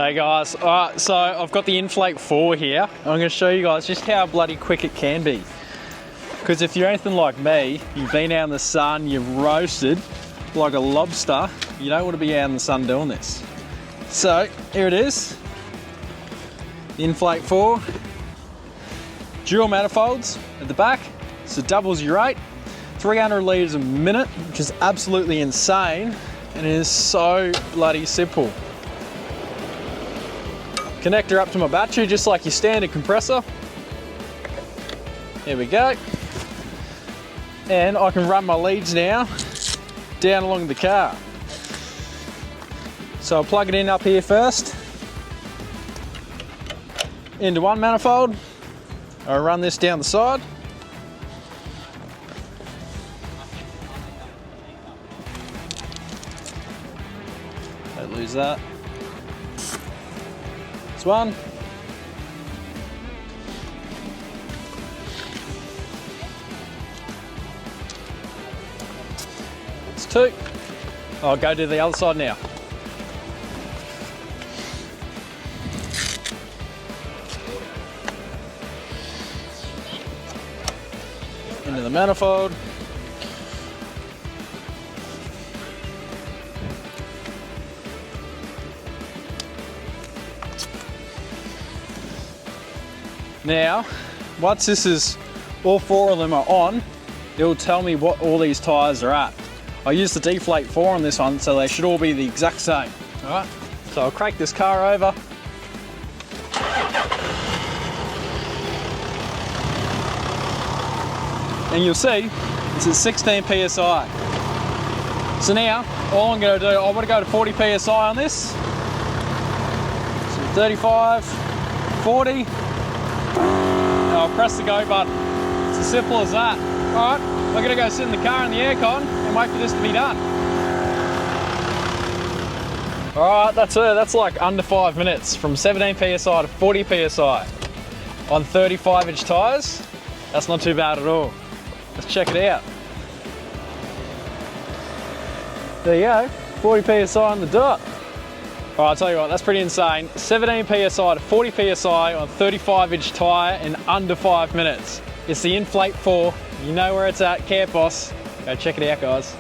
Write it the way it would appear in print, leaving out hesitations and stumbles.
Hey guys, alright, so I've got the In-Flate-4 here. I'm going to show you guys just how bloody quick it can be. Because if you're anything like me, you've been out in the sun, you've roasted like a lobster, you don't want to be out in the sun doing this. So, here it is. The In-Flate-4. Dual manifolds at the back, so doubles your rate. 300 litres a minute, which is absolutely insane, and it is so bloody simple. Connector up to my battery, just like your standard compressor. There we go. And I can run my leads now down along the car. So I'll plug it in up here first. Into one manifold. I'll run this down the side. Don't lose that. One. It's two. I'll go to the other side now. Into the manifold. Now, once this is, all four of them are on, it will tell me what all these tyres are at. I used the Deflate-4 on this one, so they should all be the exact same. Alright, so I'll crank this car over. And you'll see, it's at 16 PSI. So now, all I'm going to do, I want to go to 40 PSI on this. So 35, 40. I'll press the go button. It's as simple as that. Alright, I'm going to go sit in the car in the aircon and wait for this to be done. Alright, that's it. That's like under 5 minutes from 17 PSI to 40 PSI on 35-inch tyres. That's not too bad at all. Let's check it out. There you go, 40 PSI on the dot. All right, I'll tell you what, that's pretty insane. 17 PSI to 40 PSI on 35-inch tyre in under 5 minutes. It's the In-Flate-4. You know where it's at, CampBoss. Go check it out, guys.